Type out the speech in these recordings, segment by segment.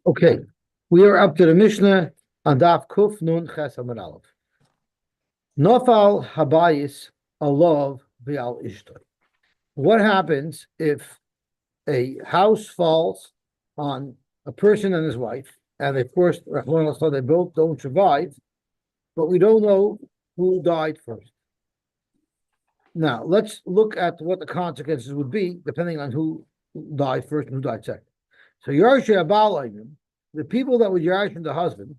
Okay, we are up to the Mishnah on Daf Kuf Nun Ches Amud Aleph. Nofal habayis alav v'al ishtoi. What happens if a house falls on a person and his wife, and of course, they both don't survive, but we don't know who died first. Now, let's look at what the consequences would be, depending on who died first and who died second. So, Yarshe Abalayim, the people that would yarshin the husband,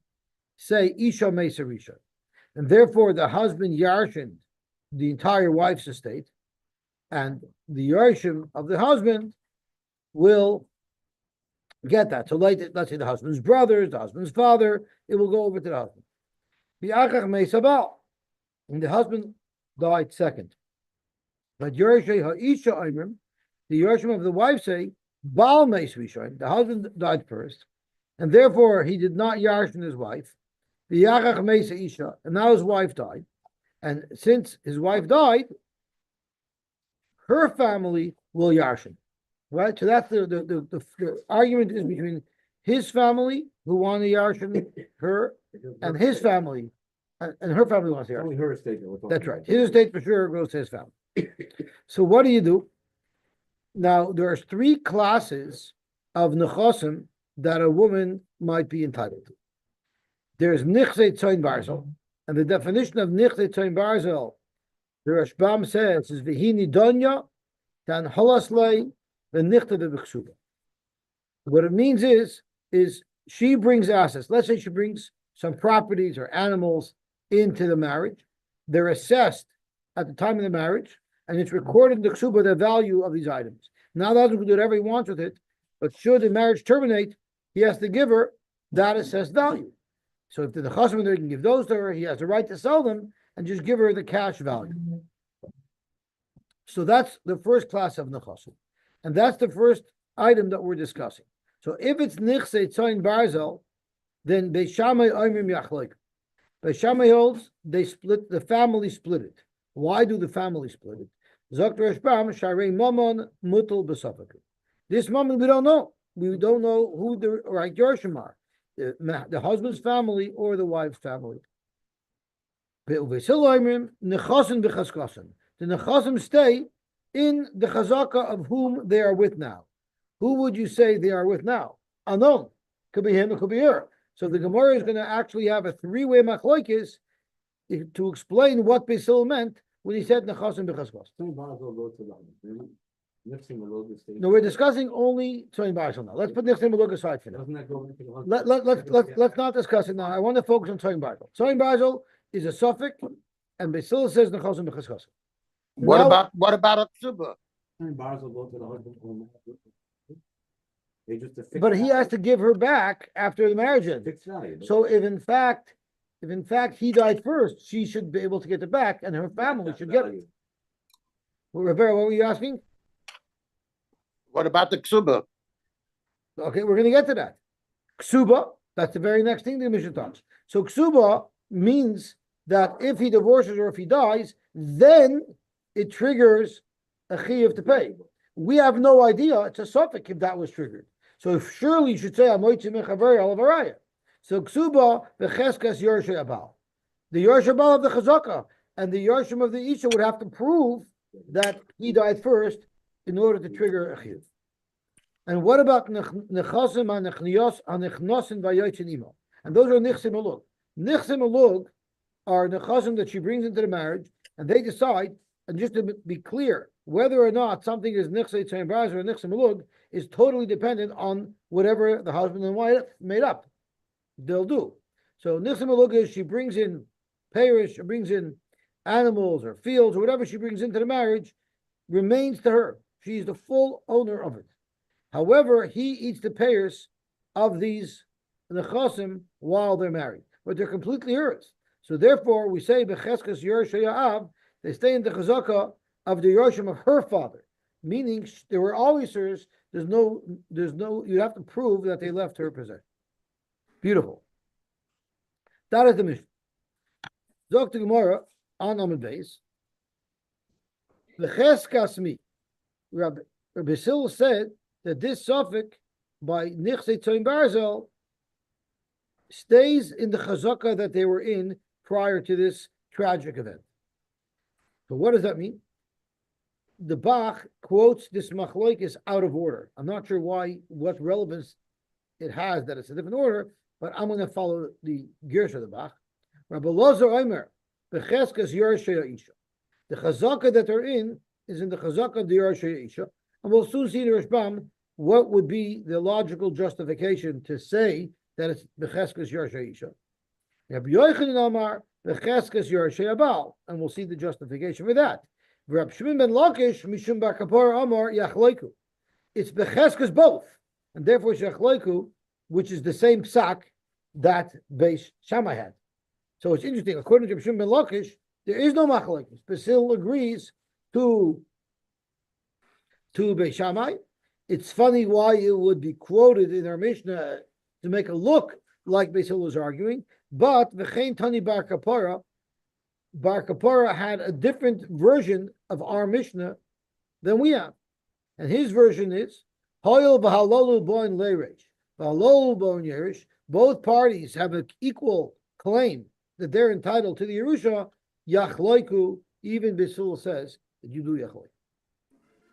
say Isha Mesa Risha. And therefore, the husband yarshin the entire wife's estate, and the yarshim of the husband will get that. So, let's say the husband's brothers, the husband's father, it will go over to the husband. Bi'achach Mesa Bal. And the husband died second. But Yarshe Ha'isha Imrim, the yarshim of the wife say, Baal Mesa Risha. The husband died first, and therefore he did not yarshin his wife. V'yachach Mesa Isha, and now his wife died. And since his wife died, her family will yarshin. Right? So that's the argument is between his family, who want to yarshin her, and his family, and her family wants to yarshin. Only her estate. That's right. His estate for sure goes to his family. So what do? Now, there's three classes of nechosim that a woman might be entitled to. There's nichse tzoin barzel, and the definition of nichse tzoin barzel, the Rashbam says, is v'hini donya dan holaslei v'nichte v'b'chsuba. What it means is she brings assets. Let's say she brings some properties or animals into the marriage. They're assessed at the time of the marriage, and it's recorded in the ksuba the value of these items. Now the husband can do whatever he wants with it, but should the marriage terminate, he has to give her that assessed value. So if the husband can give those to her, he has the right to sell them and just give her the cash value. So that's the first class of nechosim, and that's the first item that we're discussing. So if it's nichse tzoin barzel, then Beis Shammai oimrim yachloik. Beis Shammai holds they split, the family split it. Why do the family split it? Zok Rashbam Sharei Momon Mutal B'Safek. This moment we don't know. We don't know who the right Yorshim are, the husband's family or the wife's family. The Nechasim stay in the chazaka of whom they are with now. Who would you say they are with now? Unknown. Could be him, it could be her. So the Gemara is going to actually have a three-way machlokes to explain what Basil meant when he said Nechasim b'chaskos. No, we're discussing only Tzoin Barzal now. Let's put Nechsim Maluk aside for now. Let's not discuss it now. I want to focus on Tzoin Barzal. Tzoin Barzal is a suffix, and Basil says Nechasim b'chaskos. What about a ksuba? But he has to give her back after the marriage ends. So if in fact he died first, she should be able to get it back, and her family should get it. Well, Rivera, what were you asking? What about the ksuba? Okay, we're going to get to that. Ksuba, that's the very next thing the Mishnah talks. So ksuba means that if he divorces or if he dies, then it triggers a chiyuv to pay. We have no idea. It's a suffix if that was triggered. So surely you should say amoitzi mechavari alavaraya. So ksuba v'cheskas yorshe abal. The yorshe abal of the chazaka and the yorshim of the isha would have to prove that he died first in order to trigger a chiyuv. And what about nechasim anechnosin vayotzin imo? And those are nichsim alug. Nichsim alug are nechasim that she brings into the marriage, and they decide. And just to be clear, whether or not something is nichse tzoin barzel or nichsim alug is totally dependent on whatever the husband and wife made up. They'll do. So nichsim alug is she brings in parish, or brings in animals or fields or whatever she brings into the marriage remains to her. She's the full owner of it. However, he eats the payers of these nechasim while they're married, but they're completely hers. So therefore, we say becheskas yorshe ya'av, they stay in the chazaka of the yorshim of her father, meaning they were always hers. There's no. You have to prove that they left her possession. Beautiful. That is the mission. Zok to Gemara on Amud Beis. V'cheskas mi. Rabbi Basil said that this suffix by nichse tzoin barzel stays in the chazaka that they were in prior to this tragic event. So what does that mean? The Bach quotes this machloikis out of order. I'm not sure what relevance it has that it's a different order, but I'm going to follow the Gersh of the Bach. Rabbi Lozer Omer, Becheskas Yorshei Isha. The chazaka that they're in is in the chazaka of the Yorshei Isha. And we'll soon see in the Rashbam what would be the logical justification to say that it's Becheskas Yorshei Isha. Rabbi Yochanan Amar, Becheskas Yorshei Abal. And we'll see the justification for that. Rabbi Shimon ben Lakish, Mishum bar Kapor Amar Yachloiku. It's Becheskas both. And therefore it's Yachloiku, which is the same psak that Beis Shammai had. So it's interesting. According to Rabbi Shimon ben Lakish, there is no machlokes. Basil agrees to Beis Shammai. It's funny why it would be quoted in our Mishnah to make it look like Basil was arguing. But V'chein Tani Bar Kapara had a different version of our Mishnah than we have. And his version is Hoyel v'halolu boin leiresh, v'halolu boin yeresh. Both parties have an equal claim that they're entitled to the Yerusha. Yachloiku, even Basil says that you do Yachloik.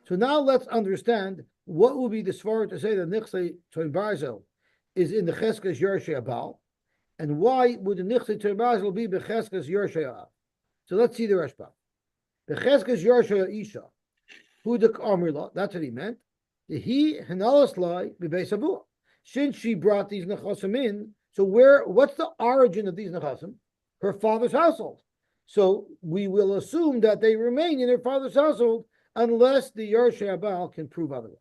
So now let's understand what will be the svara to say that Nichsei Toin Barzel is in the Cheskas Yorshei Abal, and why would the Nichsei Toin Barzel be Becheskas Yorshei Ab? So let's see the Rashbam. Becheskas Yorshei Isha, Hudak Amrila, that's what he meant. He Hanalas Lai Bebeis Avua. Since she brought these Nechasim in, so what's the origin of these Nechasim? Her father's household. So we will assume that they remain in their father's household unless the Yorshei Abal can prove otherwise.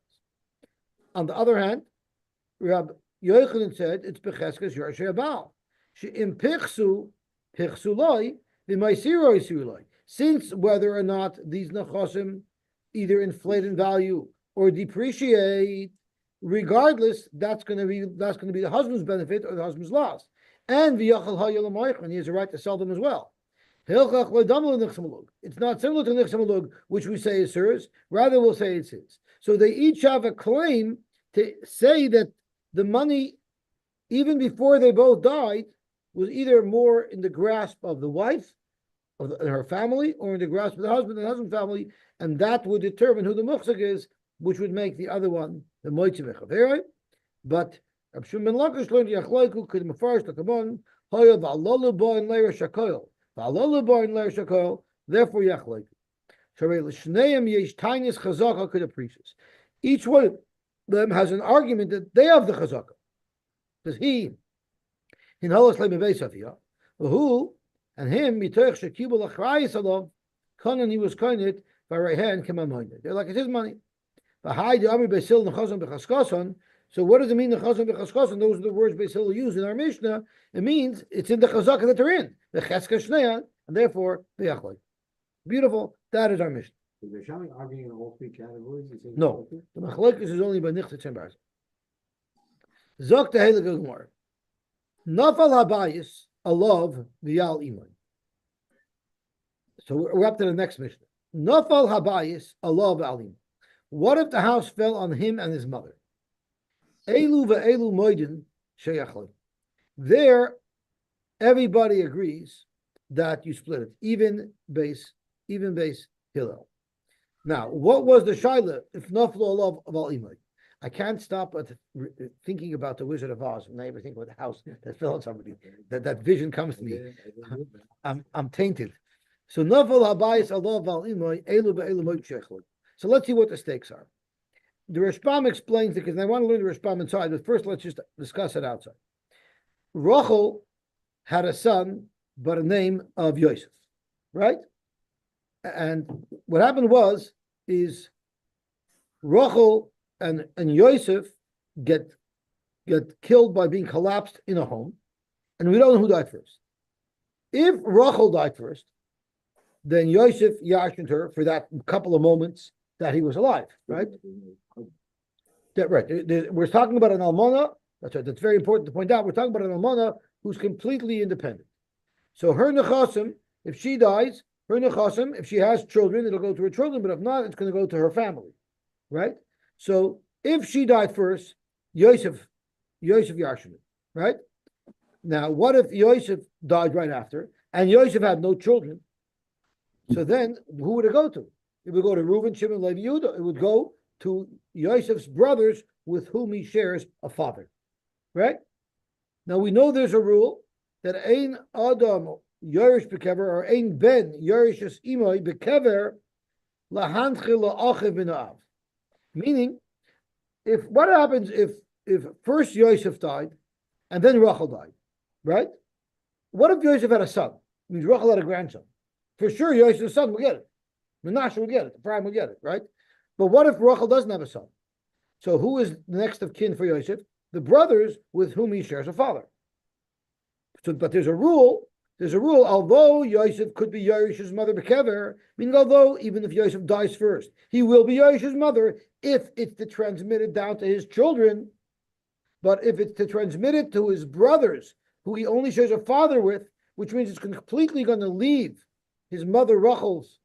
On the other hand, Rabbi Yochanan said it's Becheskas Yorshei Abal. She'im pichsu loi v'maisiro isiru loi. Since whether or not these nechasim either inflate in value or depreciate, regardless, that's going to be the husband's benefit or the husband's loss. And v'yachal hayel amaychman, he has a right to sell them as well. It's not similar to Nichsamalug, which we say is hers. Rather, we'll say it's his. So they each have a claim to say that the money, even before they both died, was either more in the grasp of the wife, of her family, or in the grasp of the husband and husband family, and that would determine who the muhsik is, which would make the other one the moitzi mechaveroi. But Reb Shimon ben Lakish learned Yachloiku could mafarish l'kamon hoyel v'alolu bo in leir shakoil. Therefore, Yachloiku. Each one of them has an argument that they have the chazaka. Because he, in Holos Lemeveisafia, who and him, Mitoch Shekibul Achrayis Alav, Conan he was coined by right hand, Kemamoined. They're like, it's his money. So what does it mean, the chazon b'chaskason? Those are the words Basil used in our Mishnah. It means it's in the chazaka that they're in, the cheska shneya, and therefore the yachloik. Beautiful. That is our Mishnah. Is there showing arguing in all three categories? No, the machlokes is only by nichta tzembar. Zok tehelig gemor. Nafal habayis alav v'yal iman. So we're up to the next Mishnah. Nafal habayis alav v'yal iman. What if the house fell on him and his mother? Elu ve'elu moedin sheyachloik. There, everybody agrees that you split it, even base Hillel. Now, what was the shaila if naflo alav aval imay? I can't stop at thinking about the Wizard of Oz when I ever think about the house that fell on somebody. That vision comes to me. I'm tainted. So nafal habayis alav aval imay elu ve'elu moed sheyachloik. So let's see what the stakes are. The Rashbam explains it because I want to learn the Rashbam inside, but first let's just discuss it outside. Rachel had a son by the name of Yosef, right? And what happened is Rachel and Yosef get killed by being collapsed in a home, and we don't know who died first. If Rachel died first, then Yosef yashed her for that couple of moments that he was alive, right? Right. We're talking about an almana. That's right. That's very important to point out. We're talking about an almana who's completely independent. So her nechasim, if she dies, her nechasim, if she has children, it'll go to her children. But if not, it's going to go to her family, right? So if she died first, Yosef Yashim, right? Now, what if Yosef died right after, and Yosef had no children? So then, who would it go to? It would go to Reuben, Shimon, Levi, Yehuda. It would go to Yosef's brothers with whom he shares a father. Right? Now we know there's a rule that ein adam yorish bekever or ein ben yorishus imoy bekever lahanchil la'achiv minaav. Meaning, if what happens if first Yosef died and then Rachel died, right? What if Yosef had a son? It means Rachel had a grandson. For sure, Yosef's son will get it. Menashe would get it. Ephraim would get it, right? But what if Rachel doesn't have a son? So who is the next of kin for Yosef? The brothers with whom he shares a father. So, but there's a rule. Although Yosef could be Yorish's mother bekever, meaning although even if Yosef dies first, he will be Yorish's mother if it's to transmit it down to his children. But if it's to transmit it to his brothers, who he only shares a father with, which means it's completely going to leave his mother Rachel's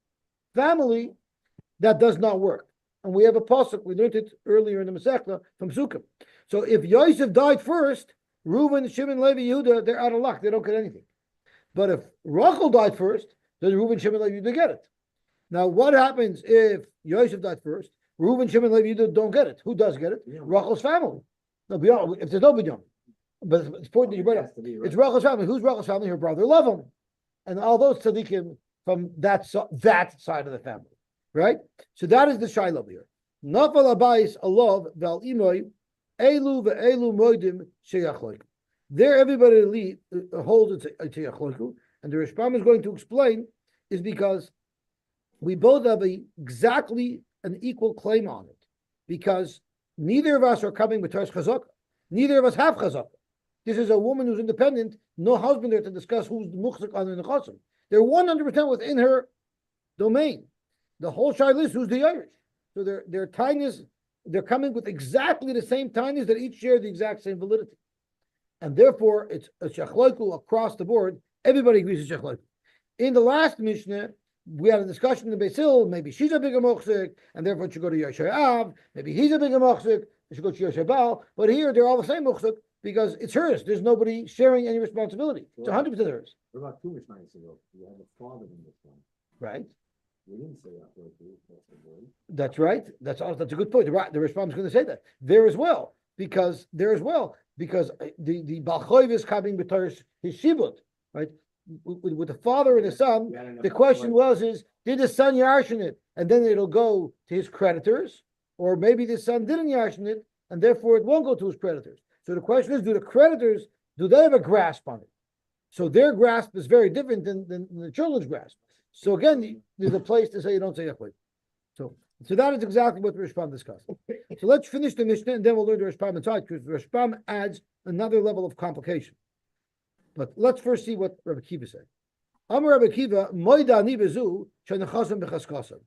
family, that does not work. And we have a pasuk, we learned it earlier in the Masechta from Sukkim. So if Yosef died first, Reuben, Shimon, Levi, Yehuda, they're out of luck. They don't get anything. But if Rachel died first, then Reuben, Shimon, Levi, Yehuda get it. Now, what happens if Yosef died first? Reuben, Shimon, Levi, Yehuda don't get it. Who does get it? Yeah. Rachel's family. No, beyond, if there's no beyond. But it's important that you bring up. Right. It's Rachel's family. Who's Rachel's family? Her brother Lavan. And all those tzaddikim from that side of the family. Right? So that is the shayla here. Nafal abayis alav val imoy elu ve'elu moedim sheyachloiku. There, everybody holds it to yachloiku, and the Rishbam is going to explain is because we both have exactly an equal claim on it, because neither of us are coming with Torah's chazakah. Neither of us have chazakah. This is a woman who's independent, no husband there to discuss who's the muchzik on the nechasim. They're 100% within her domain. The whole shayla is who's the Irish. So their tiniest, they're coming with exactly the same tiniest that each share the exact same validity. And therefore, it's a shachloiku across the board. Everybody agrees it's shachloiku. In the last Mishnah, we had a discussion in the Beis Hillel, maybe she's a bigger mochzik, and therefore it should go to Yoshay Av. Maybe he's a bigger mochzik, it should go to Yoshay Baal. But here, they're all the same mochzik because it's hers. There's nobody sharing any responsibility. It's 100% hers. What about 2 Mishnahs ago? You have a father in this one. Right. We didn't say that. That's right. That's a good point. The response is going to say that there as well, because the Balchoiv is coming with his shibud, right? With the father and the son. The question is did the son yarshin it, and then it'll go to his creditors, or maybe the son didn't yarshin it, and therefore it won't go to his creditors. So the question is, do the creditors have a grasp on it? So their grasp is very different than the children's grasp. So again, there's a place to say you don't say Yachloik. So that is exactly what the Rishbam discussed. So let's finish the Mishnah and then we'll learn the Rishbam inside, because the Rishbam adds another level of complication. But let's first see what Rabbi Kiva said. Amar Rabbi Kiva, Moida ani bezu shenechasim b'chaskasim.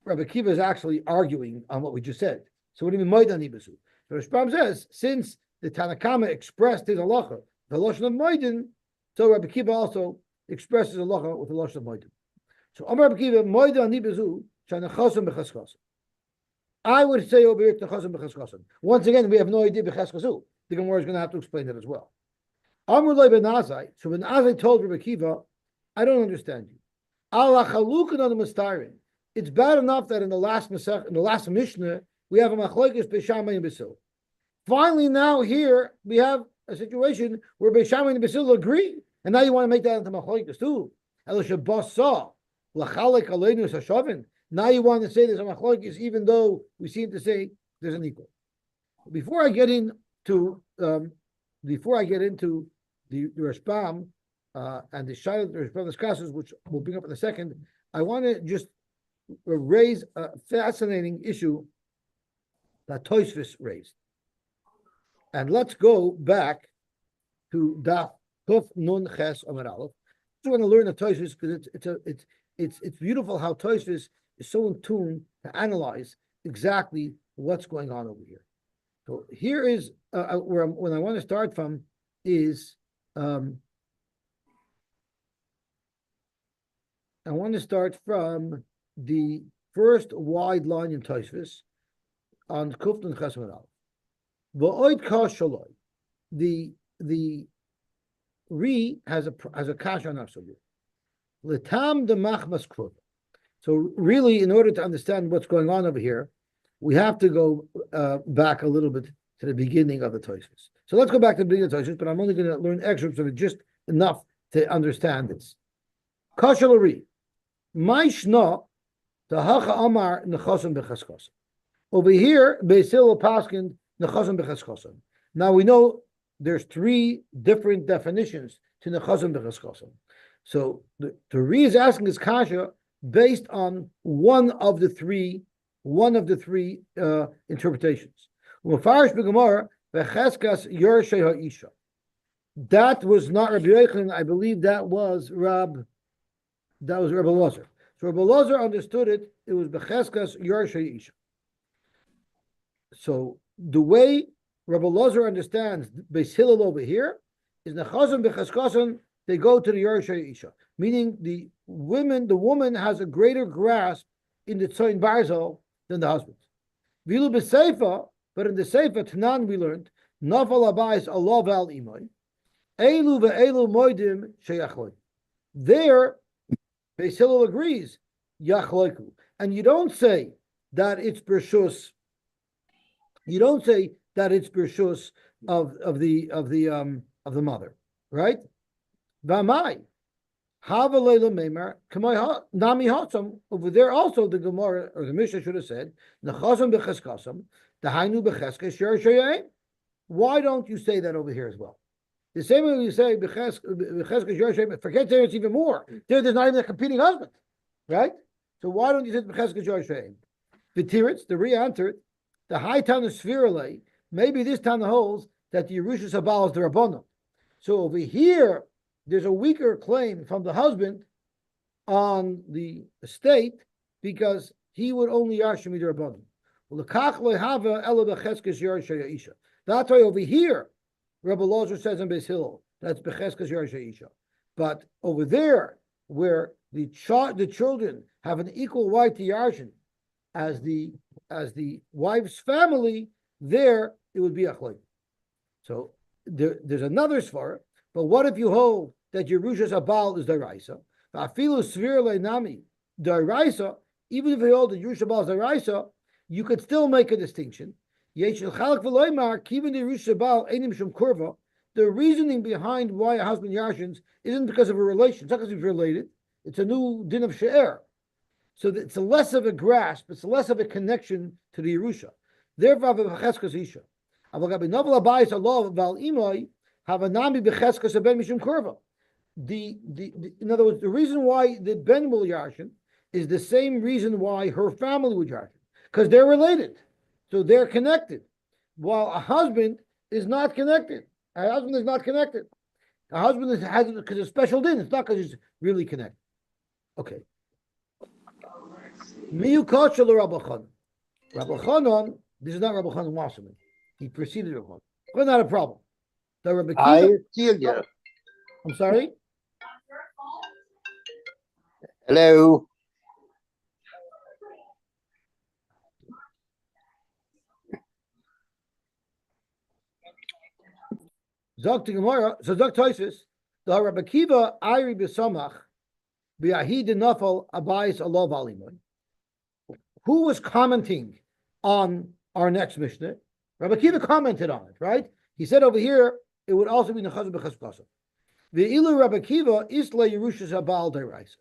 Rabbi Kiva is actually arguing on what we just said. So what do you mean Moida ani bezu? The Rishbam says, since the Tanakama expressed his halacha, the lashon of Moedin, so Rabbi Kiva also expresses halacha with the lashon of Moedin. So Amar Rabbi Kiva, Moida ani bezu shenechasim b'chaskasim. I would say over here nechasim b'chaskasim. Once again, we have no idea b'chaskasu. The Gemara is going to have to explain that as well. Amr Loi ben Azai. So when Azai told Rabbi Kiva, I don't understand you. Allah chalukin on the mistarin. It's bad enough that in the last Mishnah we have a machlokes Beishamai and Basil. Finally, now here we have a situation where Beishamai and Basil agree, and now you want to make that into machlokes too. Now you want to say there's a machlokes, even though we seem to say there's an equal. Before I get into the Rashbam and the Shayla the Rashbam discusses, which we'll bring up in a second, I want to just raise a fascinating issue that Tosfos raised. And let's go back to Daf Kuf Nun Ches Amar Aleph. I just want to learn the Tosfos because it's beautiful how Tosfos is so in tune to analyze exactly what's going on over here. So here is when I want to start from is I want to start from the first wide line in Tosfos on Kuf Nun Ches Amar Aleph. V'oid ka shaloi, the Ri has a kash on absolute. Letam de machmas kvod. So really, in order to understand what's going on over here, we have to go back a little bit to the beginning of the Tosfos. So let's go back to the beginning of the Tosfos, but I'm only going to learn excerpts of it just enough to understand this. Kashalari, Maishna, the Hacha Amar Nechosim Bechaskosim. Over here, Beisil Paskin Nechosim Bechaskosim. Now we know there's three different definitions to Nechosim Bechaskosim. So the Ri is asking this kasha based on one of the three interpretations. That was not Rabbi Yochanan. I believe that was Rabbi Elazar. So Rabbi Elazar understood it. It was Becheskas Yorshei Isha. So the way Rabbi Elazar understands Beis Hillel over here is Nechazim Becheskasim. They go to the Yorshei Isha, meaning the woman has a greater grasp in the Tzoyin Barzel than the husband. Vilu b'Seifa, but in the Seifa Tanan we learned Nafal Abayis Allah Val Imoy Elu ve'elu Moedim Sheyachloy. There, Beis Hillel agrees Yachloiku, and you don't say that it's Bershus. You don't say that it's Bershus of the mother, right? V'amai Havalela Meimar Kamay Nami Hatzam. Over there also the Gemara or the Mishnah should have said Nechazam Bechaskasam Dahainu Becheskes Yerushalayim. Why don't you say that over here as well? The same way you say Becheskes Yerushalayim. Forget there, it's even more. There's not even a competing husband, right? So why don't you say Becheskes Yerushalayim? The Tiritz, the Ri answered, the high town of Svirale. Maybe this town holds that the Yerushas Habal is the Rabbanon. So over here, there's a weaker claim from the husband on the estate because he would only Yashim the Rabbanon. That's why over here, Rebbe Elazar says in Beis Hillel, that's Becheskes Yerusha Isha. But over there, where the children have an equal right to Yarshin as the wife's family, there it would be Achloi. So there's another svara. But what if you hold that Yerushas Abal is Daraisa? Afilu Svir Leinami Daraisa, even if you hold that Yerushas Abal is Daraisa, you could still make a distinction. The reasoning behind why a husband Yarshins isn't because of a relation. It's not because he's related. It's a new din of She'er. So it's a less of a grasp, it's less of a connection to the Yerusha. Therefore, in other words, the reason why the Ben will Yarshin is the same reason why her family would Yarshin, because they're related, so they're connected. While a husband is not connected, a husband has it because of special din. It's not because he's really connected. Okay. Miyu Kachel Rabbi Chanan. Rabbi Chanan, this is not Rabbi Chanan Wasserman. He preceded Rabbi Chanan. But not a problem. The Rabbi Kiva, I'm sorry? Hello. Zog to Gemara, so Zog Toises, the Rabbi Kiva, Iri B'Samach, B'Yahid Nafal Abayis Allah Valimun. Who was commenting on our next Mishnah? Rabbi Kiva commented on it, right? He said over here, it would also be Nechazah B'Chaskasa. The Ilu Rabbi Kiva, Isla Yerushas Habal Deraisa.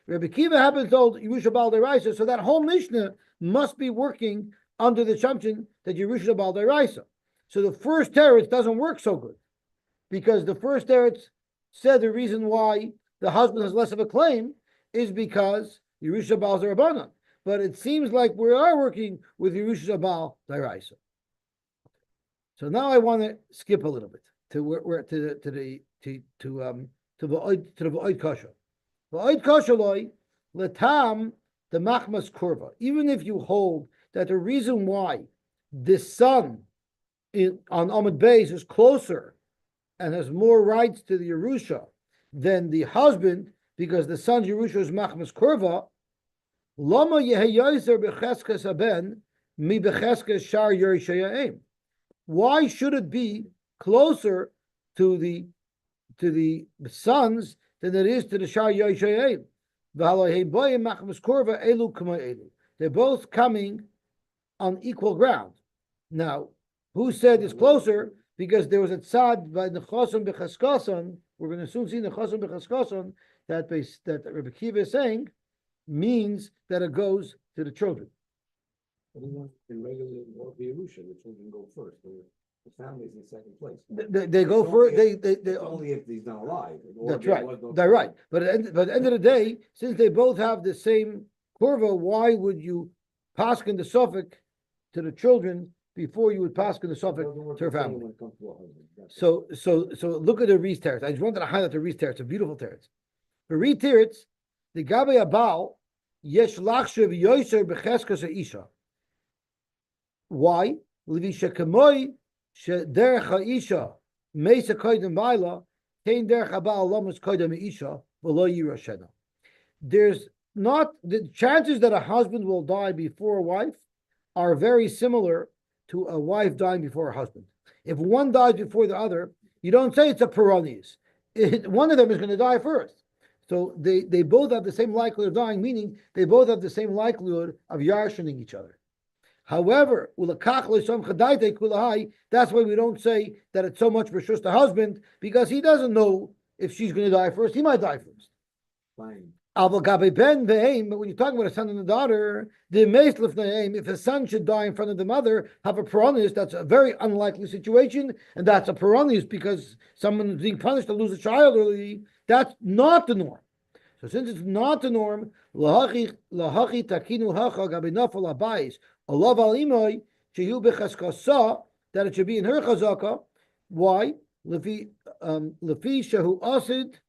Rabbi Kiva happens to hold Yerushas Habal Deraisa, so that whole Mishnah must be working under the assumption that Yerushas Habal Deraisa. So the first teretz doesn't work so good, because the first teretz said the reason why the husband has less of a claim is because Yerushas Habal Derabanan. But it seems like we are working with Yerushas Habal Deraisa. So now I want to skip a little bit to the V'oid Kasha. V'oid Kasha loy letam the machmas kurva. Even if you hold that the reason why the son on Amud Beis is closer and has more rights to the Yerusha than the husband, because the son's Yerusha is machmas kurva. Lama yehayoser becheskes aben mi becheskes shar Yerushalayim. Why should it be closer to the to the sons than it is to the Shar Yoshayim. They're both coming on equal ground. Now, who said it's closer? Because there was a tzad by Nechosim Bechaskason. We're going to soon see Nechosim Bechaskason that Rebbe Kiva is saying means that it goes to the children. But in regular or Yerusha, the children go first. The family's in second place. They go first. They only if he's not alive. That's right. That's right. But at the end of the day, since they both have the same kurva, why would you paskin the suffix to the children before you would paskin the suffix to her family? So look at the Reese Teretz. I just wanted to highlight the Reese Teretz. It's a beautiful Teretz. The Reese Teretz, the Gabe Abal, yesh lachshav yoser becheskas isha. Why? Levisha kamoy shederech ha'isha meisa koydem vayla kein derech habal lamas koydem isha v'lo yirashena. There's not the chances that a husband will die before a wife are very similar to a wife dying before her husband. If one dies before the other, you don't say it's a peronis. One of them is going to die first. So they both have the same likelihood of dying, meaning they both have the same likelihood of yarshening each other. However, that's why we don't say that it's so much reshus the husband, because he doesn't know if she's going to die first. He might die first. Fine. But when you're talking about a son and a daughter, if a son should die in front of the mother, have a piranhas, that's a very unlikely situation, and that's a piranhas because someone is being punished to lose a child early. That's not the norm. So since it's not the norm, that it should be in her chazaka. Why? Lefi shehu asid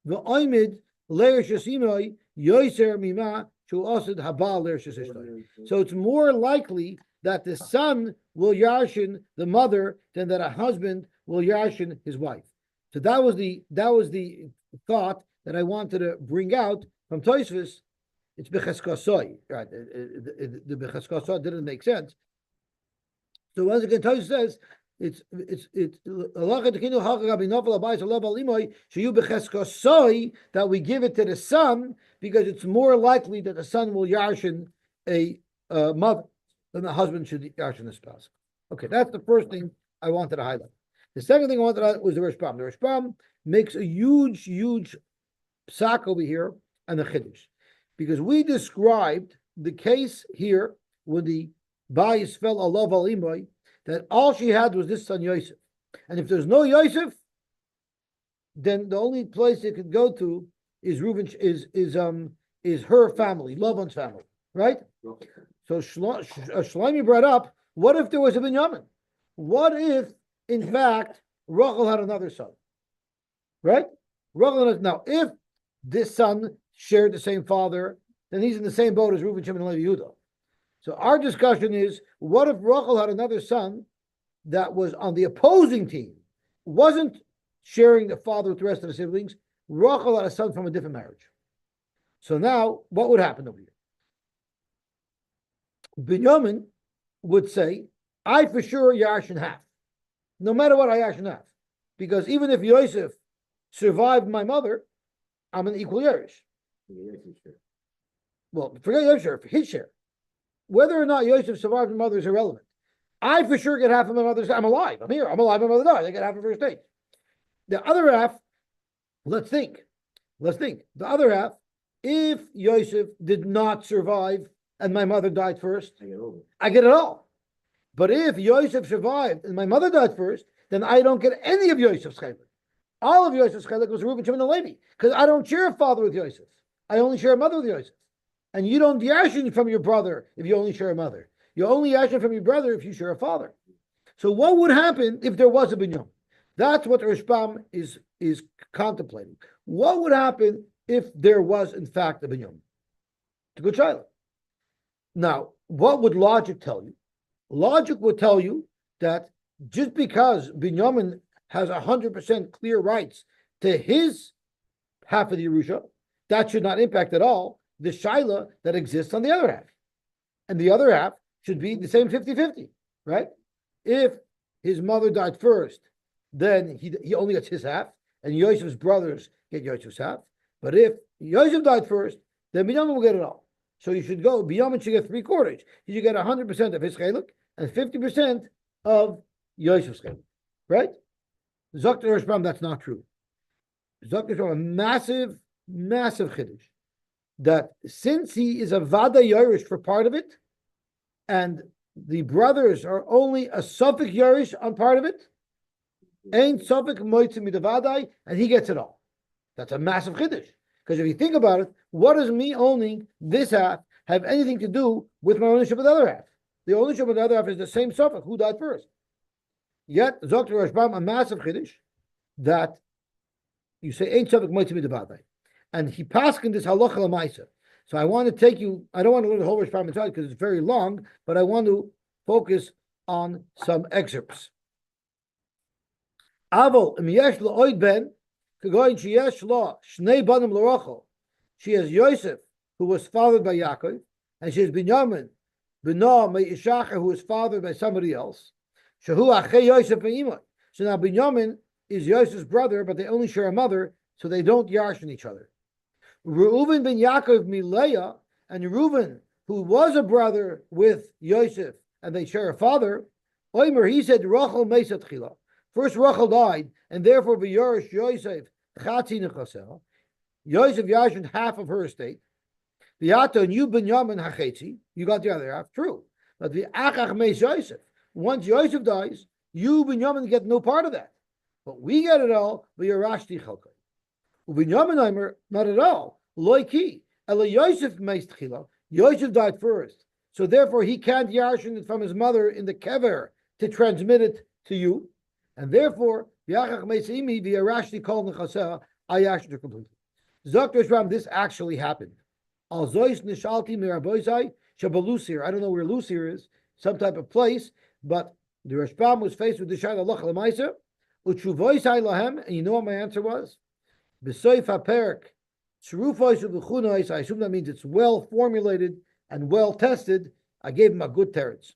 v'oimid leir shesimoi yoser mima shehu asid habal leir shesishtoi. So it's more likely that the son will yarshin the mother than that a husband will yarshin his wife. So that was the thought that I wanted to bring out from Tosfos. It's becheskasoi, right? The becheskasoi didn't make sense. So once again, Tosfos says it's that we give it to the son because it's more likely that the son will yarshin a mother than the husband should yarshin a spouse. Okay, that's the first thing I wanted to highlight. The second thing I wanted to highlight was the Rishbam. The Rishbam makes a huge psak over here and the chiddush, because we described the case here when the bayis fell alav al imoy, that all she had was this son Yosef, and if there's no Yosef, then the only place it could go to is Reuben, is her family, Lavan's family, right? So Shlomi brought up, what if there was a Binyamin? What if, in fact, Rachel had another son? Right? Now, if this son shared the same father, then he's in the same boat as Reuben, Shimon, and Levi Yehuda. So our discussion is, what if Rachel had another son that was on the opposing team, wasn't sharing the father with the rest of the siblings? Rachel had a son from a different marriage. So now, what would happen over here? Binyamin would say, I for sure yarshin half. No matter what, I yarshin half. Because even if Yosef survived my mother, I'm an equal Yerush. Well, forget Yosef, his share. Whether or not Yosef survived my mother is irrelevant. I for sure get half of my mother's. I'm alive. I'm here. I'm alive. My mother died. I get half of her estate. The other half, let's think. The other half, if Yosef did not survive and my mother died first, I get it all. But if Yosef survived and my mother died first, then I don't get any of Yosef's chaylik. All of Yosef's chaylik was Reuben, Shimon, and Levi, because I don't share a father with Yosef. I only share a mother with Yosef. And you don't yashin from your brother if you only share a mother. You only yashin from your brother if you share a father. So what would happen if there was a binyan? That's what the Rishbam is contemplating. What would happen if there was, in fact, a binyan? It's a good child. Now, what would logic tell you? Logic would tell you that just because Binyamin has 100% clear rights to his half of the Yerusha, that should not impact at all the shaila that exists on the other half. And the other half should be the same 50-50, right? If his mother died first, then he only gets his half. and Yosef's brothers get Yosef's half. But if Yosef died first, then Binyamin will get it all. So you should go, Binyamin should get 3/4. You should get 100% of his chelik and 50% of Yosef's chelik, right? Zok Rashbam, that's not true. Zok Rashbam, a massive chiddush, that since he is a Vada Yerush for part of it, and the brothers are only a Suffolk Yerush on part of it, ain't Suffolk Moitzi Midavadai, and he gets it all. That's a massive chiddush. Because if you think about it, what does me owning this half have anything to do with my ownership of the other half? The ownership of the other half is the same Suffolk. Who died first? Yet, Zok Rashbam, a massive chiddush, that you say ain't Suffolk Moitzi Midavadai. And he passed in this halacha l'maisa. So I want to take you, I don't want to learn the whole Rashbam inside because it's very long, but I want to focus on some excerpts. Avol im yesh la'oid ben, k'goyin sheyesh la shnei banim l'rochel. She has Yosef, who was fathered by Yaakov, and she has Binyamin, B'nah me'ishacher, who was fathered by somebody else. Shehu achei Yosef me'imah. So now Binyamin is Yosef's brother, but they only share a mother, so they don't yarshin each other. Reuven ben Yaakov Mileah, and Reuven, who was a brother with Yosef, and they share a father. Oimer, he said, Rachel Mesat Chila. First Rachel died, and therefore V'yorish Yosef Chatzi Nechasel. Yosef yashin half of her estate. V'yato, and you Binyamin Hachetzi, you got the other half, true. But the Achach Meis Yosef, once Yosef dies, you Binyamin get no part of that. But we get it all, V'yorashti Chalkai. Binyamin Aimer, not at all. Loiki, Ela Yosef Meis Tchila. Yosef died first, so therefore he can't yarshin it from his mother in the kever to transmit it to you, and therefore Yachach Meis Imi v'Yarashti Kol Nechaseh, I yarshin it completely. Zok Rashbam, this actually happened. Al Zois Nishalti Miraboisai Shabalusir. I don't know where Lusir is, some type of place, but the Rashbam was faced with the Shayla Loch Lemaisa, Uchuvoisai Lahem, and you know what my answer was? B'soif haperik, tzrufos u'b'chunos. I assume that means it's well formulated and well tested. I gave him a good teretz.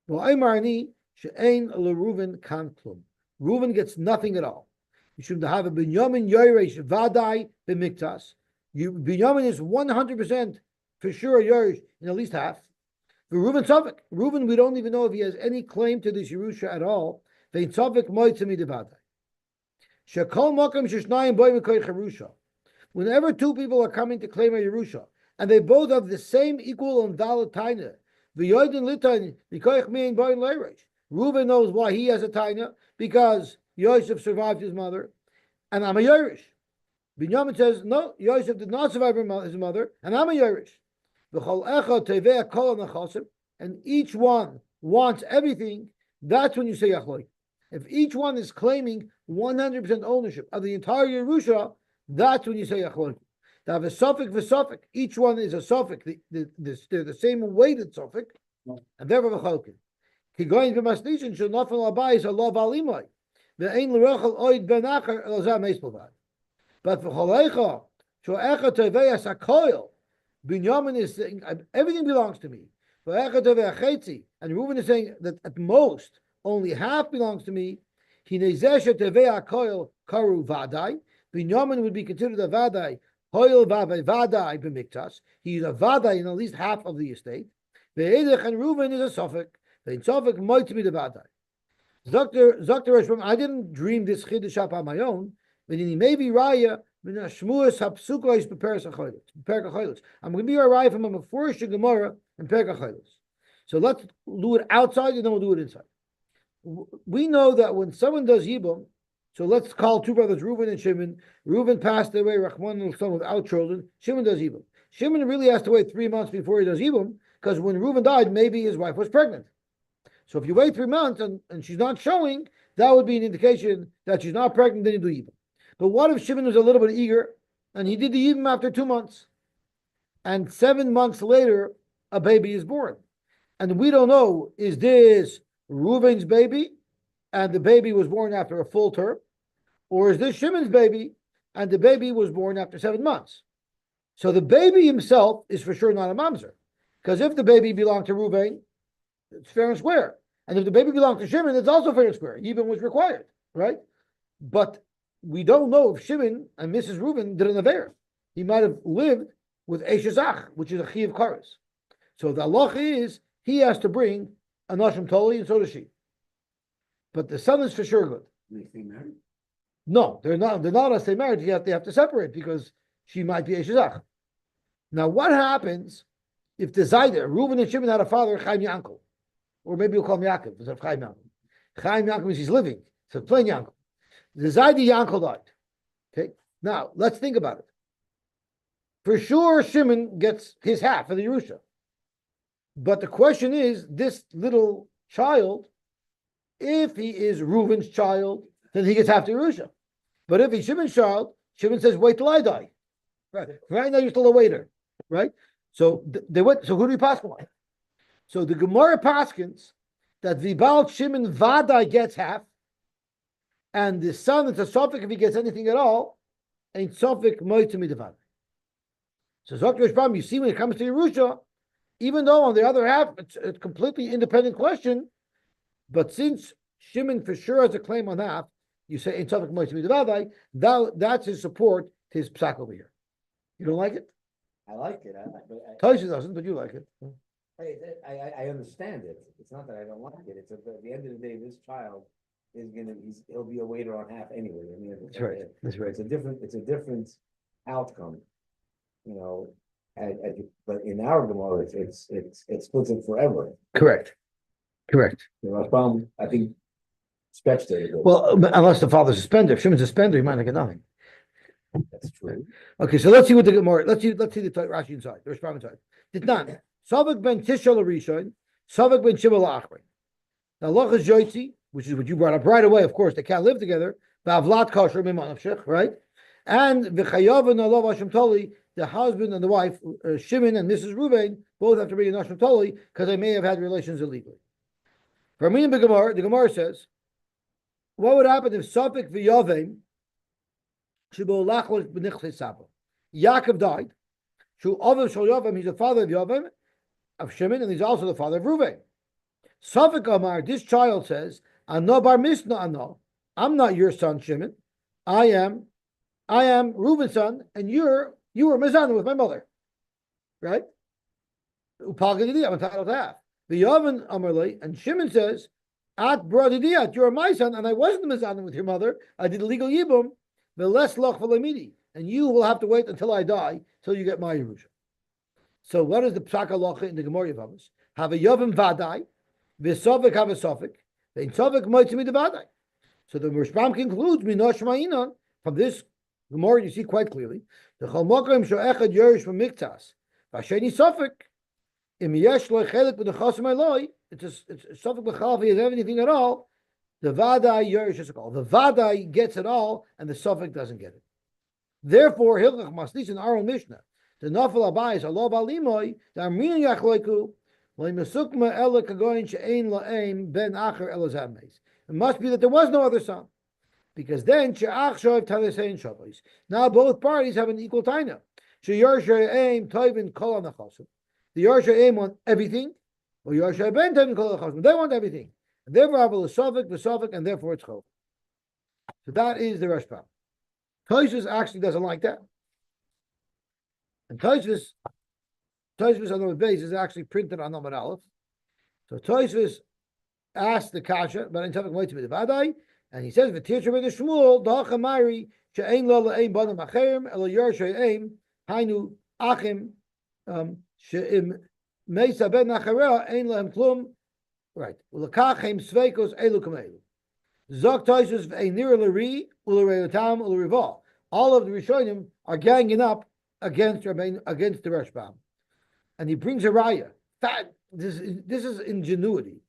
V'aymarani she'ein leReuven kan klum. Reuven gets nothing at all. You should have a Binyamin Yoresh Vadai b'miktas. Binyamin is 100% for sure Yoresh in at least half. For Reuven Suffolk, Reuven, we don't even know if he has any claim to this Yerusha at all. Vein Suffolk moitzemi devadai. Whenever two people are coming to claim a Yerusha, and they both have the same equal and valid taina, Reuven knows why he has a taina, because Yosef survived his mother, and I'm a Yerush. Binyamin says, no, Yosef did not survive his mother, and I'm a Yerush. And each one wants everything. That's when you say Yachloik. If each one is claiming 100% ownership of the entire Yerusha, that's when you say Yachloik. To have a suffix v'suffix, each one is a suffix. They're the same weighted suffix, and therefore v'cholkin. Kigoyin v'masnishin shel nafel abayis alav alimai ve'ein l'rochel oid ben acher elazah meispovad. But v'cholecha sho'echa teveyas hakoil, Binyamin is saying everything belongs to me. V'echa teveyas chetzi, and Reuven is saying that at most only half belongs to me. Hinezesha teveyas hakoil karu vadai. Binyamin would be considered a vadai. Hoil vadai b'miktas. He's a vadai in at least half of the estate. Ve'edech, and Reuven is a suffix. Ve'in suffix might be the vadai. Dr. Rashbam, I didn't dream this chiddush up on my own. But he may be raya min hashmuas hapsukois beperes acholos. I'm going to be a raya from a mefurish Gemara and perek acholos. So let's do it outside and then we'll do it inside. We know that when someone does yibum, so let's call two brothers, Reuven and Shimon. Reuven passed away, Rachman and son without children. Shimon does yibum. Shimon really has to wait 3 months before he does yibum, because when Reuven died, maybe his wife was pregnant. So if you wait 3 months and she's not showing, that would be an indication that she's not pregnant, then you do yibum. But what if Shimon was a little bit eager, and he did the yibum after 2 months, and 7 months later, a baby is born? And we don't know, is this Reuven's baby, and the baby was born after a full term, or is this Shimon's baby, and the baby was born after 7 months? So the baby himself is for sure not a mamzer, because if the baby belonged to Reuven, it's fair and square. And if the baby belonged to Shimon, it's also fair and square. Yibum was required, right? But we don't know if Shimon and Mrs. Reuben did an affair. He might have lived with Eshazach, which is a chi of kares. So the halacha is he has to bring a nashim toli, and so does she. But the son is for sure good. They stay married? No, they're not. They're not as they married. They have to separate because she might be Eshazach. Now, what happens if the Zayda, Reuben and Shimon had a father, Chaim Yankel, or maybe we'll call him Yaakov instead of Chaim Yankel. Chaim Yankel means he's living, so plain Yankel. The Zayda Yankel died. Okay, now let's think about it. For sure, Shimon gets his half of the Yerusha. But the question is, this little child, if he is Reuben's child, then he gets half the Yerusha. But if he's Shimon's child, Shimon says, wait till I die. Right now you're still a waiter, right? So they went. So who do we pass on? So the Gemara paskins that Vibal Shimon Vadai gets half, and the son, it's a suffix if he gets anything at all, ain't suffix moitzim midavad. So Zok Yoshbam, you see when it comes to Yerusha, even though on the other half it's a completely independent question, but since Shimon for sure has a claim on half, you say ain't suffix moitzim midavad. That's his support to his psak over here. You don't like it? I like it. Taisha doesn't, but you like it. I understand it. It's not that I don't like it. It's at the end of the day, this child is he'll be a waiter on half anyway. I mean, That's right. That's right. It's a different outcome, you know. But in our Gemara, it splits it forever. Correct. The Rashbam, I think, stretched it a bit. Well, unless the father's a spender. If Shimon's a spender, he might not get nothing. That's true. Okay, so let's see what the Gemara. Let's see the Rashi inside. The Rashbam inside. Ditnan. Savak ben Tishal Rishon. Savak ben Shimon La'achrin. Now, Loch is Yosy, which is what you brought up right away. Of course, they can't live together. Ba'avlat kosher mimanavshich, right? And v'chayav and alav Hashem Toli, the husband and the wife, Shimon and Mrs. Reuben, both have to bring a Hashem Toli because they may have had relations illegally. For me, the Gemara says, what would happen if Safik v'yavim Yaakov died. He's the father of Yavim, of Shimon, and he's also the father of Reuven. Safik Amar, this child says, Ano bar misna ano. I'm not your son, Shimon. I am Reuben's son, and you were Mizana with my mother. Right? Upalgadidi, I'm entitled to half. The Yavin Amarli, and Shimon says, At Bradidiyat, you're my son, and I wasn't Mizana with your mother. I did illegal Yibum. The less loch v'lemidi, and you will have to wait until I die till you get my Yerusha. So what is the psak halacha in the Gemara Yavamas? Have a yavim vadai, v'sovik have a sofik, ve'in sovik moitzim midavadai. So the Rashbam concludes minosh ma'inon from this Gemara. You see quite clearly the chalmokim sho'echad yerish from miktas v'asheni sofik im yesh lo chelik b'nechasem eloi. It's a sofik b'chal if he has anything at all. The Vadai Yerush is called. The Vadai gets it all, and the Suffolk doesn't get it. Therefore, Hilchach Maslis in our own Mishnah, the Nafal Abayis, Allah Balimoy, the Armin Yachloiku, Lemasukma Ela Kagoin She'ain La'aim Ben Acher Elazabmeis. It must be that there was no other son. Because then, She'ach Shoiv Talesein Shabbos. Now both parties have an equal taina. She'yor She'aim Toivin Kol Anachosim. The Yor She'aim want everything, or Yor She'aim Toivin Kol Anachosim. They want everything. And therefore, I will the Suffolk, and therefore it's Chol. So that is the Rashbam. Tosfos actually doesn't like that. And Tosfos on the base is actually printed on Amar Aleph. So Tosfos asked the Kasha, but in Tavik Moitzim the Vadai, and he says, "V'tircha ben Shmuel da'achamari she'ein lo le'ein banam acherim elo yor she'ein hainu achim she'im meisa ben achareh ein lahem klum." Right. Ulakachem sveikos elu kamelu. Zok Tosfos v'einir l'ri u'l'reyotam u'l'rival. All of the Rishonim are ganging up against the Rashbam, and he brings a raya. This is ingenuity.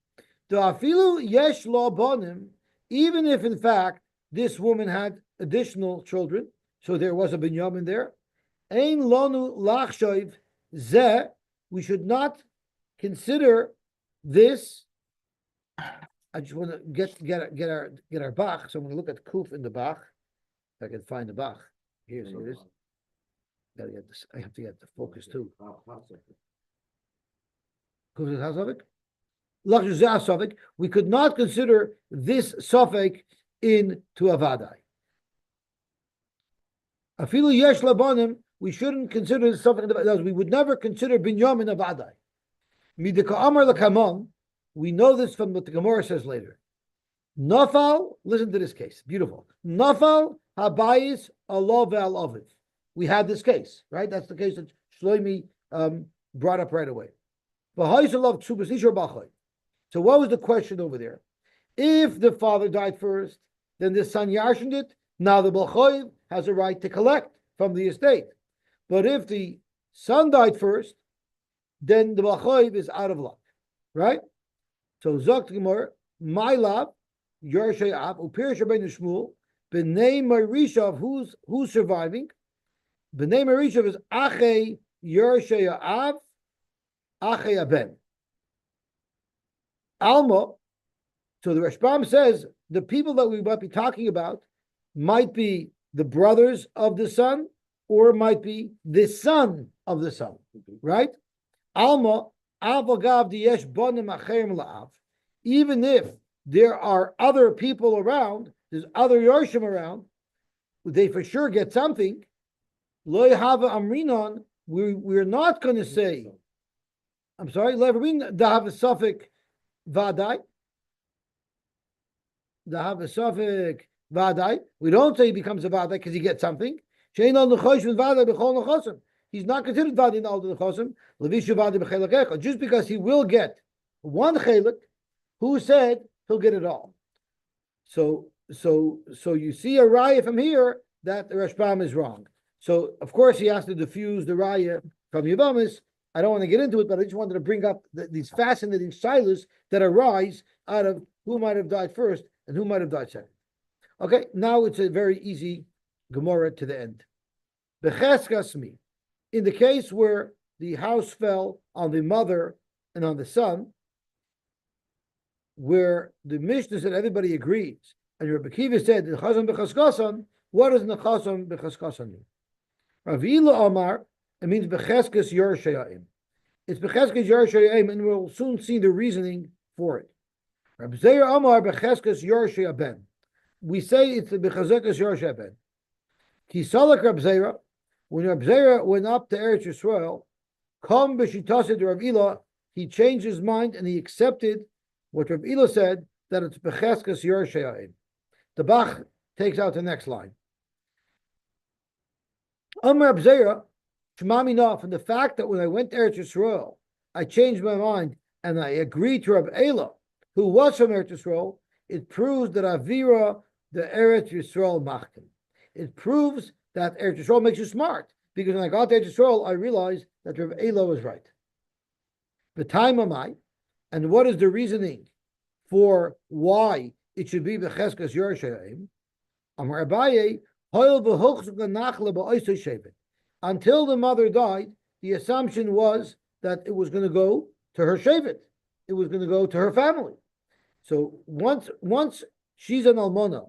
The afilu yesh lo bonim, even if in fact this woman had additional children, so there was a binyamin there. Ein lonu lachshoiv zeh. We should not consider this. I just want to get our Bach, so I'm going to look at Kuf in the Bach. If I can find the Bach. Here it is. Gotta get this. I have to get the focus too. Kuf is Hasavik. Lachzuzah Suffolk. We could not consider this Suffolk into a Vadai. Afilu yesh labanim, we shouldn't consider this something that we would never consider binyamin a vadai. Midika amar lakamon, we know this from what the Gemara says later. Nafal, listen to this case, beautiful. Nafal habayis alav aviv. We had this case, right? That's the case that Shlomi brought up right away. So what was the question over there? If the father died first, then the son yarshened it. Now the Balchoiv has a right to collect from the estate. But if the son died first, then the Balchoiv is out of luck, right? So Zok Gemara, my lab, Yershei Av, Upir Shabbeinu Shmuel, B'nei Marishav, who's surviving? B'nei Marishav is Achei Yershei Av, Achei Aben. Alma, so the Rashbam says the people that we might be talking about might be the brothers of the son, or might be the son of the son, right? Alma, Avagav Diesh Bonim Acherim La'av, even if there are other people around, there's other Yorshim around, they for sure get something. Lo Yahava Amrinon, we're not going to say, I'm sorry, Leverin Dahav Suffolk Vadai. Dahav Suffolk Vadai. We don't say he becomes a Vadai because he gets something. He's not considered Vadai in all the Nechosim. Levishu Vadai B'chelek Echad. Just because he will get one Chelek, who said he'll get it all? So you see a raya from here that the Rashbam is wrong. So of course he has to diffuse the raya from Yavamis. I don't want to get into it, but I just wanted to bring up these fascinating silas that arise out of who might have died first and who might have died second. Okay, now it's a very easy Gemara to the end. Becheskasmi, in the case where the house fell on the mother and on the son, where the Mishnah said everybody agrees, and Rabbi Kiva said Nechasam b'chaskasan, what does Nechasam b'chaskasan mean? Ravila Amar, it means b'cheskas yorshayim. It's b'cheskas yorshayim, and we'll soon see the reasoning for it. Rabbi Zeir Amar b'cheskas yorshayim. We say it's the b'cheskas yorshayim. Kisalak Rabbi Zeir, when Rabbi Zeir went up to Eretz Yisrael, come b'shitasid Rav Ila, he changed his mind and he accepted what Rav Ila said, that it's b'cheskas yorshayim. The Bach takes out the next line. Amar Rabbi Zeir, Shema Mina, from the fact that when I went to Eretz Yisrael, I changed my mind and I agreed to Rav Ela, who was from Eretz Yisrael, it proves that Avira, the Eretz Yisrael machtim. It proves that Eretz Yisrael makes you smart, because when I got to Eretz Yisrael, I realized that Rav Ela was right. The time am I, and what is the reasoning for why it should be b'cheskas yorshayim? Amar Abaye, hoil v'hochzuk nachla ba'oisay shevet. Until the mother died, the assumption was that it was going to go to her shevet. It was going to go to her family. So once she's an almona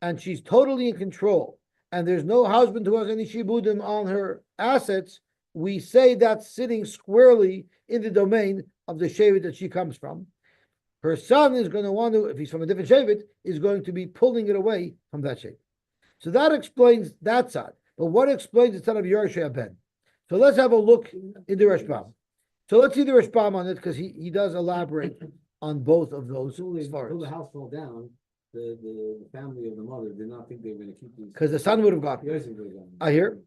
and she's totally in control, and there's no husband who has any shibudim on her assets, we say that's sitting squarely in the domain of the shevet that she comes from. Her son is going to want to, if he's from a different shevet, is going to be pulling it away from that shevet. So that explains that side. But what explains the son of Yershei Ben? So let's have a look in the Rashbam. So let's see the Rashbam on it, because he does elaborate on both of those. Until the house fell down, the family of the mother did not think they were going to keep these. Because the son would have gotten it. I hear.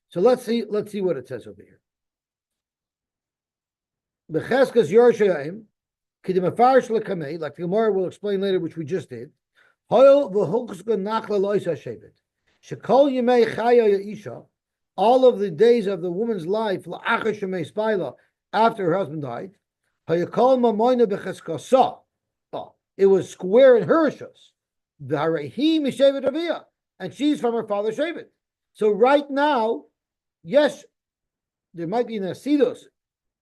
So let's see what it says over here. B'cheskas Yershei Kidimafarish lekamei, like the Gemara will explain later, which we just did. Hoil v'hochzka nachla loisa shevet. Shekol yemei chaya ya'isha, all of the days of the woman's life, la'achar shemei spaila, after her husband died, hayakol mamoina b'cheskasa. It was square in her rishos. V'harehi mishevet aviyah, and she's from her father's shevet. So right now, yes, there might be an asidus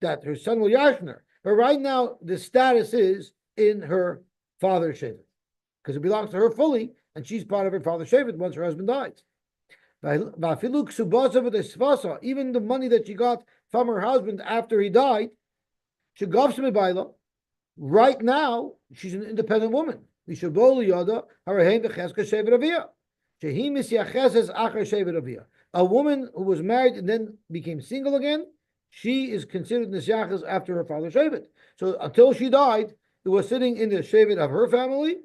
that her son will yashner her, but right now the status is in her father's shevet, because it belongs to her fully, and she's part of her father's shevet once her husband dies. Even the money that she got from her husband after he died, right now she's an independent woman. A woman who was married and then became single again, she is considered Nisyachas after her father's Shevet. So until she died, it was sitting in the Shevet of her family.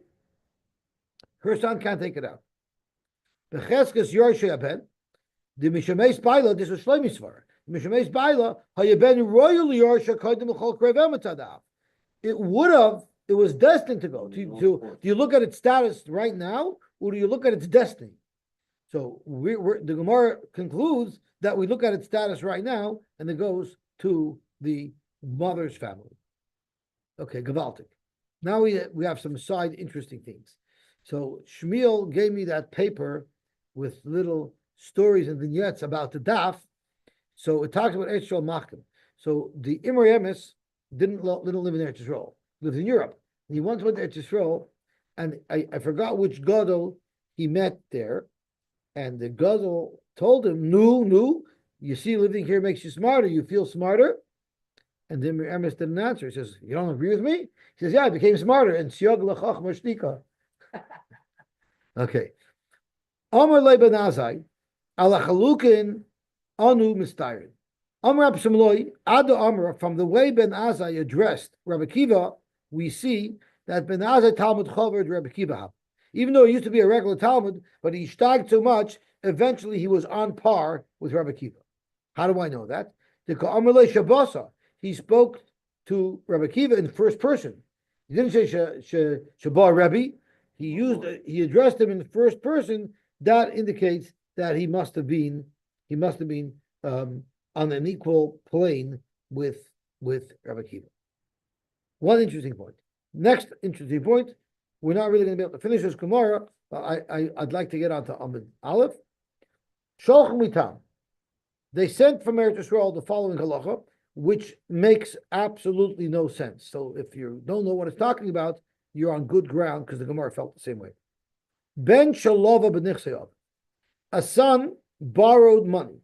Her son can't take it out. Becheskes Yorshe Aben, the Mishameis Baila, this was Shlomi Svar. Mishameis Baila, Hayaben Royal Yorshe Kodim Chol Krevem Tzadav. It was destined to go. Do you look at its status right now, or do you look at its destiny? So the Gemara concludes that we look at its status right now, and it goes to the mother's family. Okay, Gavaltic. Now we have some side interesting things. So Shmuel gave me that paper with little stories and vignettes about the daf. So it talks about Eretz Yisrael Machkim. So the Imre Emes didn't live in Eretz Yisrael, lived in Europe. And he once went to Eretz Yisrael, and I forgot which gadol he met there. And the gadol told him, "No, you see, living here makes you smarter. You feel smarter." And then Emes didn't answer. He says, "You don't agree with me?" He says, "Yeah, I became smarter." And Siog Lachach Mashtika. Okay. Amar Leben Azai, Ala Chalukin Anu Mistyrin. Amar Absamloi, Ada Amar, from the way Ben Azai addressed Rabbi Kiva, we see that Ben Azai Talmud covered Rabbi Kiva. Even though he used to be a regular Talmud, but he stagged so much, eventually he was on par with Rabbi Kiva. How do I know that? He spoke to Rabbi Kiva in first person. He didn't say Shabbat Rebbe. He addressed him in the first person. That indicates that he must have been on an equal plane with Rabbi Kiva. One interesting point. Next interesting point. We're not really going to be able to finish this Gemara, but I'd like to get on to Amud Aleph. Sholchem Mitam. They sent from Eretz Yisrael the following halacha, which makes absolutely no sense. So if you don't know what it's talking about, you're on good ground, because the Gemara felt the same way. Ben Shalova b'nichseyav. A son borrowed money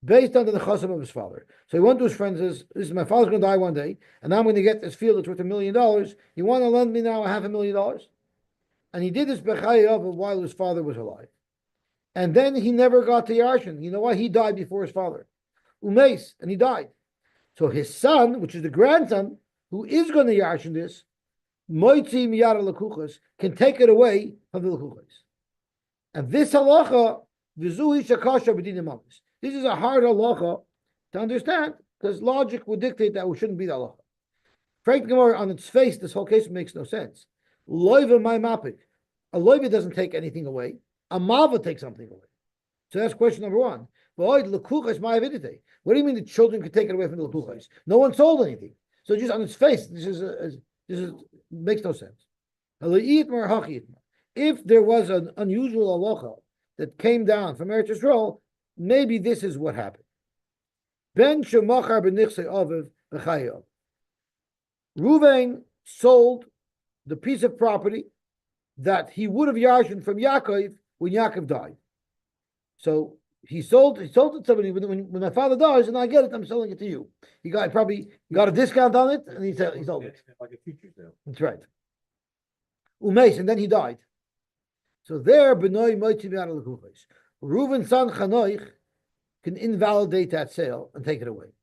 based on the nechasim of his father. So he went to his friends and says, "Listen, my father's going to die one day, and I'm going to get this field that's worth $1 million. You want to lend me now $500,000? And he did this b'chayav while his father was alive. And then he never got to Yarshin. You know why? He died before his father. Umeis, and he died. So his son, which is the grandson, who is going to Yarshin this, Moitzi miyara lekuchas, can take it away from the lekuchas. And this halacha, v'zui shakasha b'dinim mamis. This is a hard halacha to understand, because logic would dictate that we shouldn't be the halacha. Frank Gemara, on its face, this whole case makes no sense. Loiva my mapik. A loiva doesn't take anything away. A mava takes something away. So that's question number one. What do you mean the children could take it away from the lekuchas? No one sold anything. So just on its face, this makes no sense. If there was an unusual halacha that came down from Eretz Yisrael, maybe this is what happened. Ben shemachar b'nichsei aviv b'chayav. Ruvain sold the piece of property that he would have yarshin from Yaakov when Yaakov died. So he sold it to somebody. When my father dies and I get it, I'm selling it to you. He probably got a discount on it, and he sold it. Like a future sale. That's right. Umeis, and then he died. So there, Benoy Moitzi Miyad Lekuchos. Reuven's son Chanoich can invalidate that sale and take it away.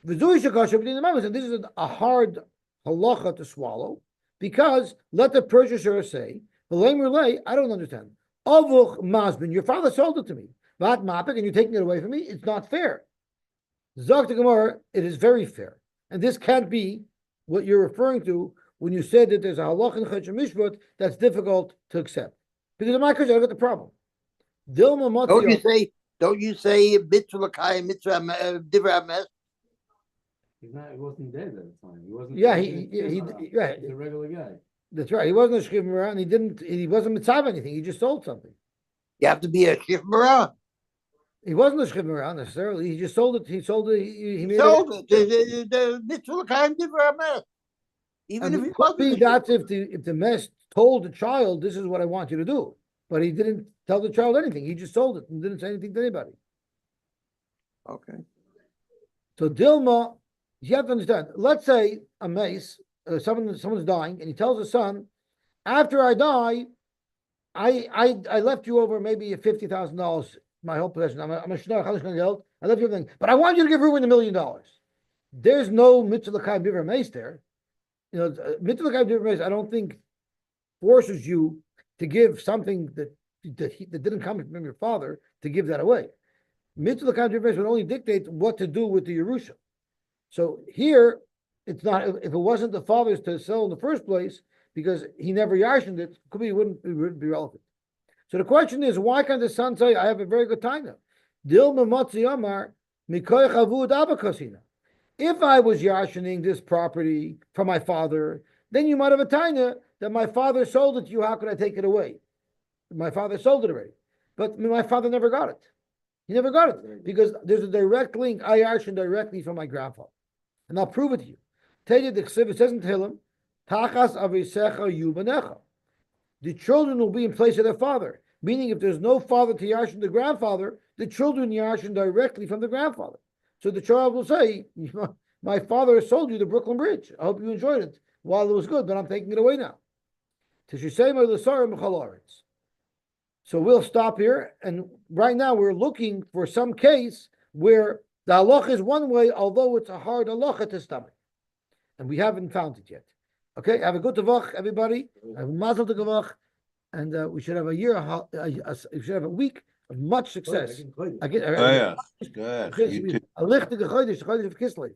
And this is a hard halacha to swallow, because let the purchaser say, I don't understand. Avuch Masbin, your father sold it to me. Vat Mapik, and you're taking it away from me? It's not fair. Zok the Gemara, it is very fair. And this can't be what you're referring to when you said that there's a halach in Chach Mishpat that's difficult to accept. Because in my case, I got the problem. Dilma Don't you say mitzvah l'kayim, mitzvah divrei hames? He wasn't dead at the time. He wasn't. Yeah, He's a regular guy. That's right. He wasn't a shchiv marah, and he wasn't mitzvah anything. He just sold something. You have to be a shif marah. He wasn't a shchiv marah necessarily. He just sold it. He sold it. He made sold it. The mitzvah l'kayim divrei hames. Even if he wasn't. That's if the mess told the child, this is what I want you to do. But he didn't tell the child anything. He just sold it and didn't say anything to anybody. Okay. So Dilma, you have to understand. Let's say a mace, someone's dying, and he tells his son, "After I die, I left you over maybe $50,000 my whole possession. I'm a shnar chalish geld. I left you everything, but I want you to give Reuven $1 million. There's no mitzvah l'chaim biver meis there. Mitzvah l'chaim biver meis, I don't think forces you to give something that didn't come from your father to give that away. Mitzvah l'chaim biver meis would only dictate what to do with the Yerusha. So here, it's not, if it wasn't the father's to sell in the first place, because he never yarshened it, could be it wouldn't be relevant. So the question is, why can't the son say, I have a very good time now? Dil memotzi amar mikoy chavud abakosina. If I was yarshening this property from my father, then you might have a taina that my father sold it to you. How could I take it away? My father sold it already. But my father never got it. He never got it because there's a direct link. I yarshen directly from my grandfather. And I'll prove it to you. Tell you the Chsiv, it says in Tehillim, Tachas avisecha yubanecha. The children will be in place of their father. Meaning if there's no father to yarshen the grandfather, the children yarshen directly from the grandfather. So the child will say, my father sold you the Brooklyn Bridge. I hope you enjoyed it while it was good, but I'm taking it away now. So we'll stop here. And right now we're looking for some case where the halacha is one way, although it's a hard halacha to stomach. And we haven't found it yet. Okay, have a good tavach, everybody. Have a mazel tov, and we should have we should have a week of much success. Good. Oh yeah, good. You too. A lichtige chodesh, chodesh of Kislev.